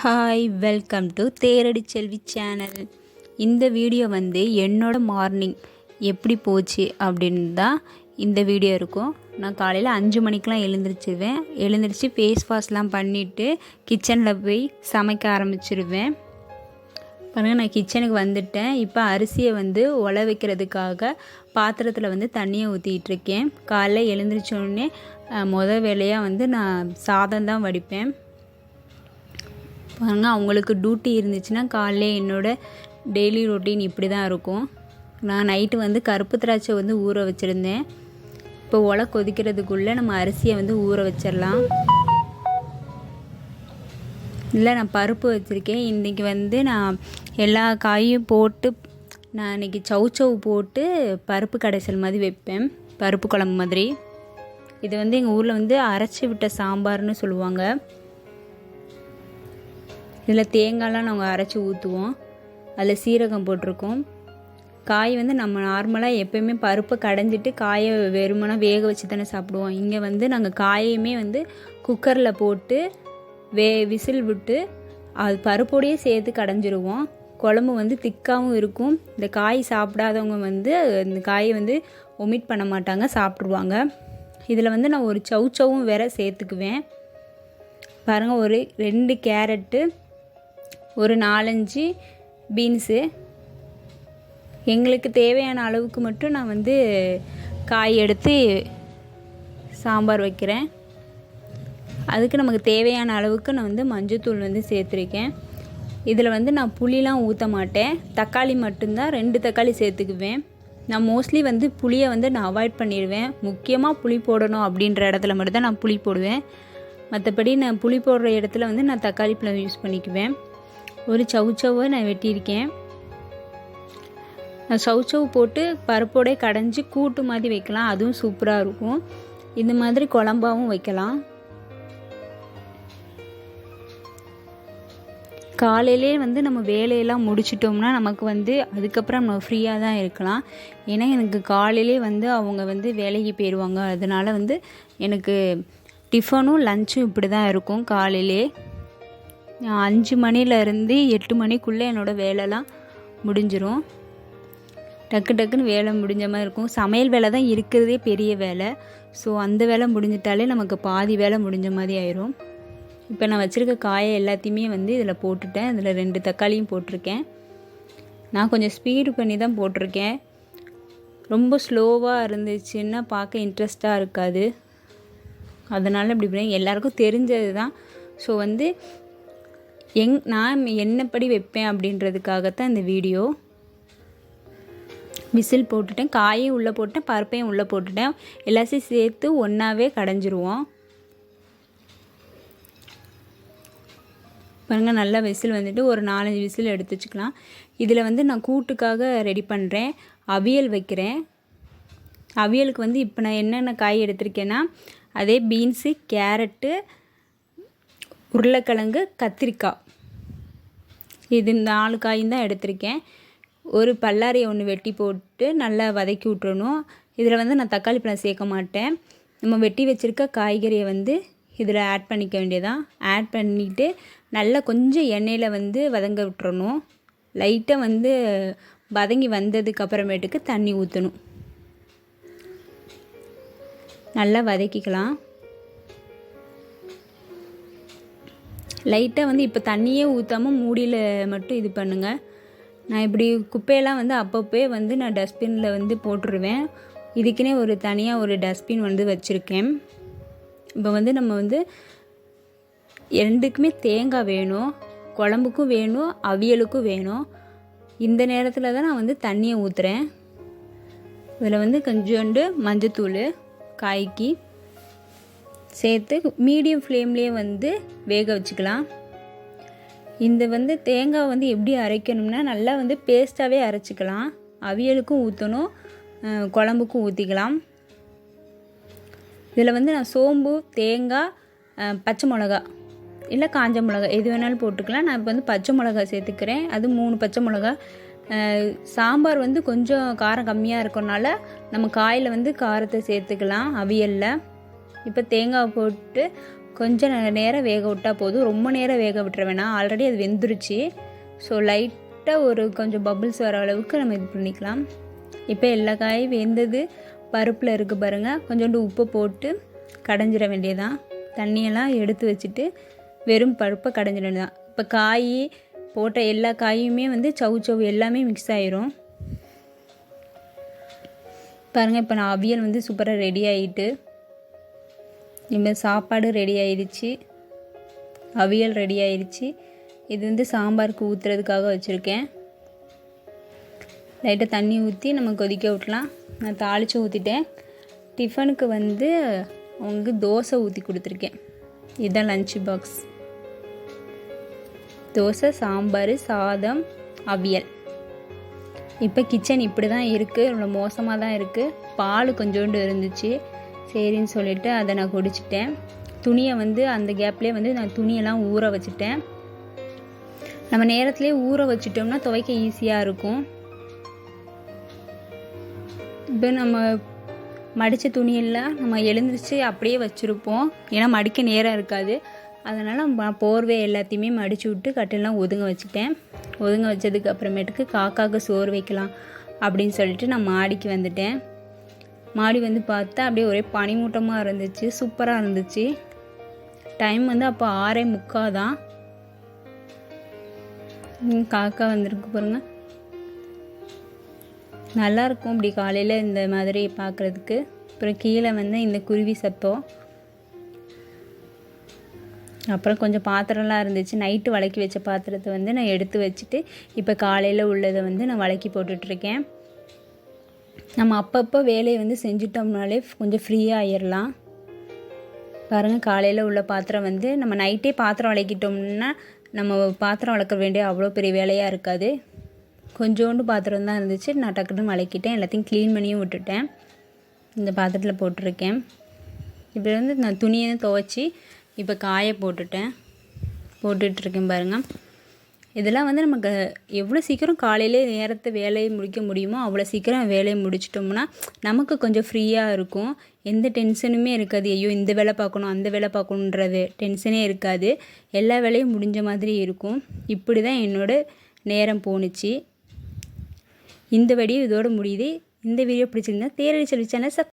Hi, welcome to Theradi Selvi channel. இந்த video வந்து என்னோடய மார்னிங் எப்படி போச்சு அப்படின்னு தான் இந்த வீடியோ இருக்கும். நான் காலையில் 5 மணிக்கெலாம் எழுந்திரிச்சு ஃபேஸ் வாஷ்லாம் பண்ணிவிட்டு கிச்சனில் போய் சமைக்க ஆரம்பிச்சிருவேன். பாருங்கள், நான் கிச்சனுக்கு வந்துட்டேன். இப்போ அரிசியை வந்து உல வைக்கிறதுக்காக பாத்திரத்தில் வந்து தண்ணியை ஊற்றிட்டுருக்கேன். காலைல எழுந்திரிச்சோடனே வேலையாக வந்து நான் சாதம் தான் வடிப்பேன். பாருங்க, அவங்களுக்கு டியூட்டி இருந்துச்சுன்னா காலையில் என்னோடய டெய்லி ரொட்டீன் இப்படி தான் இருக்கும். நான் நைட்டு வந்து கருப்பு திராட்சை வந்து ஊற வச்சுருந்தேன். இப்போ உலை கொதிக்கிறதுக்குள்ளே நம்ம அரிசியை வந்து ஊற வச்சிடலாம். இல்லை, நான் பருப்பு வச்சுருக்கேன். இன்றைக்கி வந்து நான் எல்லா காயும் போட்டு நான் இன்றைக்கி சௌச்சௌ போட்டு பருப்பு கடைசல் மாதிரி வைப்பேன், பருப்பு குழம்பு மாதிரி. இது வந்து எங்கள் ஊரில் வந்து அரைச்சி விட்ட சாம்பார்னு சொல்லுவாங்க. இதில் தேங்காய்லாம் நாங்கள் அரைச்சி ஊற்றுவோம். அதில் சீரகம் போட்டிருக்கோம். காய் வந்து நம்ம நார்மலாக எப்போயுமே பருப்பை கடைஞ்சிட்டு காயை வெறுமனா வேக வச்சு தானே சாப்பிடுவோம். இங்கே வந்து நாங்கள் காயையுமே வந்து குக்கரில் போட்டு விசில் விட்டு அது பருப்போடையே சேர்த்து கடைஞ்சிருவோம். குழம்பு வந்து திக்காகவும் இருக்கும். இந்த காய் சாப்பிடாதவங்க வந்து இந்த காயை வந்து ஒமிட் பண்ண மாட்டாங்க, சாப்பிட்ருவாங்க. இதில் வந்து நான் ஒரு சௌச்சௌவும் வேற சேர்த்துக்குவேன். பாருங்கள், ஒரு 2 கேரட்டு, ஒரு 4-5 பீன்ஸு. எங்களுக்கு தேவையான அளவுக்கு மட்டும் நான் வந்து காய் எடுத்து சாம்பார் வைக்கிறேன். அதுக்கு நமக்கு தேவையான அளவுக்கு நான் வந்து மஞ்சத்தூள் வந்து சேர்த்துருக்கேன். இதில் வந்து நான் புளிலாம் ஊற்ற மாட்டேன். தக்காளி மட்டும்தான் 2 தக்காளி சேர்த்துக்குவேன். நான் மோஸ்ட்லி வந்து புளியை வந்து நான் அவாய்ட் பண்ணிடுவேன். முக்கியமாக புளி போடணும் அப்படின்ற இடத்துல மட்டும்தான் நான் புளி போடுவேன். மற்றபடி நான் புளி போடுற இடத்துல வந்து நான் தக்காளி பழம் யூஸ் பண்ணிக்குவேன். ஒரு சௌச்சௌவை நான் வெட்டியிருக்கேன். நான் சௌச்சௌ போட்டு பருப்போடே கடைஞ்சி கூட்டு மாதிரி வைக்கலாம், அதுவும் சூப்பராக இருக்கும். இந்த மாதிரி குழம்பாகவும் வைக்கலாம். காலையிலே வந்து நம்ம வேலையெல்லாம் முடிச்சிட்டோம்னா நமக்கு வந்து அதுக்கப்புறம் நம்ம ஃப்ரீயாக தான் இருக்கலாம். ஏன்னா எனக்கு காலையிலே வந்து அவங்க வந்து வேலைக்கு போயிடுவாங்க. அதனால் வந்து எனக்கு டிஃபனும் லஞ்சும் இப்படி தான் இருக்கும். காலையிலே 5 மணிலேருந்து 8 மணிக்குள்ளே என்னோடய வேலைலாம் முடிஞ்சிடும். டக்குன்னு வேலை முடிஞ்ச மாதிரி இருக்கும். சமையல் வேலை தான் இருக்கிறதே பெரிய வேலை. ஸோ அந்த வேலை முடிஞ்சிட்டாலே நமக்கு பாதி வேலை முடிஞ்ச மாதிரி ஆயிரும். இப்போ நான் வச்சுருக்க காயை எல்லாத்தையுமே வந்து இதில் போட்டுட்டேன். இதில் 2 தக்காளியும் போட்டிருக்கேன். நான் கொஞ்சம் ஸ்பீடு பண்ணி தான் போட்டிருக்கேன். ரொம்ப ஸ்லோவாக இருந்துச்சுன்னா பார்க்க இன்ட்ரெஸ்ட்டாக இருக்காது. அதனால் இப்படி பண்ணி எல்லாருக்கும் தெரிஞ்சது தான். ஸோ வந்து நான் என்னப்படி வைப்பேன் அப்படின்றதுக்காகத்தான் இந்த வீடியோ. விசில் போட்டுட்டேன், காயும் உள்ளே போட்டேன், பருப்பையும் உள்ளே போட்டுட்டேன். எல்லாத்தையும் சேர்த்து ஒன்றாவே கடைஞ்சிருவோம். பாருங்கள், நல்லா விசில் வந்துட்டு ஒரு 4-5 விசில் எடுத்து வச்சுக்கலாம். இதில் வந்து நான் கூட்டுக்காக ரெடி பண்ணுறேன். அவியல் வைக்கிறேன். அவியலுக்கு வந்து இப்போ நான் என்னென்ன காய் எடுத்திருக்கேன்னா, அதே பீன்ஸு, கேரட்டு, உருளைக்கிழங்கு, கத்திரிக்காய், இது 4 காயும் தான் எடுத்திருக்கேன். ஒரு பல்லாரியை ஒன்று வெட்டி போட்டு நல்லா வதக்கி விட்டுறணும். இதில் வந்து நான் தக்காளி பழம் சேர்க்க மாட்டேன். நம்ம வெட்டி வச்சுருக்க காய்கறியை வந்து இதில் ஆட் பண்ணிக்க வேண்டியதான். ஆட் பண்ணிவிட்டு நல்லா கொஞ்சம் எண்ணெயில் வந்து வதங்க விட்டுறணும். லைட்டாக வந்து வதங்கி வந்ததுக்கு அப்புறமேட்டுக்கு தண்ணி ஊற்றணும். நல்லா வதக்கிக்கலாம். லைட்டாக வந்து இப்போ தண்ணியே ஊற்றாமல் மூடியில் மட்டும் இது பண்ணுங்கள். நான் இப்படி குப்பையெல்லாம் வந்து அப்பப்போ வந்து நான் டஸ்ட்பினில் வந்து போட்டுருவேன். இதுக்குன்னே ஒரு தனியாக ஒரு டஸ்ட்பின் வந்து வச்சுருக்கேன். இப்போ வந்து நம்ம வந்து 2க்குமே தேங்காய் வேணும், குழம்புக்கும் வேணும், அவியலுக்கும் வேணும். இந்த நேரத்தில் தான் நான் வந்து தண்ணியை ஊற்றுறேன். இதில் வந்து கொஞ்சோண்டு மஞ்சத்தூள் காய்க்கு சேர்த்து மீடியம் ஃப்ளேம்லேயே வந்து வேக வச்சுக்கலாம். இந்த வந்து தேங்காய் வந்து எப்படி அரைக்கணும்னா நல்லா வந்து பேஸ்ட்டாகவே அரைச்சிக்கலாம். அவியலுக்கும் ஊற்றணும், குழம்புக்கும் ஊற்றிக்கலாம். இதில் வந்து நான் சோம்பு, தேங்காய், பச்சை மிளகா இல்லை காஞ்ச மிளகா எது வேணாலும் போட்டுக்கலாம். நான் இப்போ வந்து பச்சை மிளகா சேர்த்துக்கிறேன். அது 3 பச்சை மிளகா. சாம்பார் வந்து கொஞ்சம் காரம் கம்மியாக இருக்கறனால நம்ம காயில் வந்து காரத்தை சேர்த்துக்கலாம் அவியலில். இப்போ தேங்காய் போட்டு கொஞ்சம் நேரம் வேக விட்டால் போதும், ரொம்ப நேரம் வேக விட்டுற வேணாம். ஆல்ரெடி அது வெந்துருச்சு. ஸோ லைட்டாக ஒரு கொஞ்சம் பபிள்ஸ் வர அளவுக்கு நம்ம இது பண்ணிக்கலாம். இப்போ எல்லா காயும் வெந்தது பருப்பில் இருக்குது பாருங்கள். கொஞ்சோண்டு உப்பு போட்டு கடைஞ்சிட வேண்டியதான். தண்ணியெல்லாம் எடுத்து வச்சுட்டு வெறும் பருப்பை கடைஞ்சிட வேண்டியதான். இப்போ காய் போட்ட எல்லா காயுமே வந்து சவு எல்லாமே மிக்ஸ் ஆயிரும் பாருங்கள். இப்போ நான் அவியல் வந்து சூப்பராக ரெடி ஆகிட்டு, இப்போ சாப்பாடு ரெடி ஆயிடுச்சு, அவியல் ரெடி ஆயிடுச்சு. இது வந்து சாம்பாருக்கு ஊற்றுறதுக்காக வச்சுருக்கேன். லைட்டாக தண்ணி ஊற்றி நம்ம கொதிக்க விட்டலாம். நான் தாளித்து ஊற்றிட்டேன். டிஃபனுக்கு வந்து அவங்க தோசை ஊற்றி கொடுத்துருக்கேன். இதுதான் லஞ்ச் பாக்ஸ். தோசை, சாம்பார், சாதம், அவியல். இப்போ கிச்சன் இப்படி தான் இருக்குது, ரொம்ப மோசமாக தான் இருக்குது. பால் கொஞ்சோண்டு இருந்துச்சு, சரின்னு சொல்லிவிட்டு அதை நான் குடிச்சிட்டேன். துணியை வந்து அந்த கேப்லேயே வந்து நான் துணியெல்லாம் ஊற வச்சுட்டேன். நம்ம நேரத்துலேயே ஊற வச்சிட்டோம்னா துவைக்க ஈஸியாக இருக்கும். இப்போ நம்ம மடித்த துணியெல்லாம் நம்ம எழுந்திரிச்சு அப்படியே வச்சுருப்போம், ஏன்னா மடிக்க நேரம் இருக்காது. அதனால் போர்வை எல்லாத்தையுமே மடித்து விட்டு கட்டெல்லாம் ஒதுங்க வச்சுட்டேன். ஒதுங்க வச்சதுக்கு அப்புறமேட்டுக்கு காக்காவுக்கு சோறு வைக்கலாம் அப்படின்னு சொல்லிட்டு நான் மாடிக்கு வந்துட்டேன். மாடி வந்து பார்த்தா அப்படியே ஒரே பனிமூட்டமாக இருந்துச்சு, சூப்பராக இருந்துச்சு. டைம் வந்து அப்போ 6:45 தான். காக்கா வந்திருக்கு பாருங்கள், நல்லாயிருக்கும் இப்படி காலையில் இந்த மாதிரி பார்க்குறதுக்கு. அப்புறம் கீழே வந்து இந்த குருவி சத்தம். அப்புறம் கொஞ்சம் பாத்திரம்லாம் இருந்துச்சு, நைட்டு வளக்கி வச்ச பாத்திரத்தை வந்து நான் எடுத்து வச்சுட்டு இப்போ காலையில் உள்ளதை வந்து நான் வளக்கி போட்டுட்ருக்கேன். நம்ம அப்பப்போ வேலையை வந்து செஞ்சிட்டோம்னாலே கொஞ்சம் ஃப்ரீயாக ஆயிடலாம். பாருங்கள், காலையில் உள்ள பாத்திரம் வந்து நம்ம நைட்டே பாத்திரம் வளக்கிட்டோம்னா நம்ம பாத்திரம் வளர்க்க வேண்டிய அவ்வளோ பெரிய வேலையாக இருக்காது. கொஞ்சோண்டு பாத்திரம் தான் இருந்துச்சு, நான் டக்குன்னு வளக்கிட்டேன். எல்லாத்தையும் க்ளீன் பண்ணியும் விட்டுட்டேன். இந்த பாத்திரத்தில் போட்டிருக்கேன். இப்போ வந்து நான் துணியை துவைச்சி இப்போ காய போட்டுட்ருக்கேன் பாருங்கள். இதெல்லாம் வந்து நமக்கு எவ்வளோ சீக்கிரம் காலையிலே நேரத்தை வேலையை முடிக்க முடியுமோ அவ்வளோ சீக்கிரம் வேலையை முடிச்சிட்டோம்னா நமக்கு கொஞ்சம் ஃப்ரீயாக இருக்கும். எந்த டென்ஷனுமே இருக்காது. ஐயோ இந்த வேலை பார்க்கணும் அந்த வேலை பார்க்கணுன்றது டென்ஷனே இருக்காது. எல்லா வேலையும் முடிஞ்ச மாதிரி இருக்கும். இப்படி தான் என்னோடய நேரம் போணுச்சு. இந்த வீடியோ இதோடு முடியுது. இந்த வீடியோ பிடிச்சிருந்தா தேரடி செல்வி சேனல்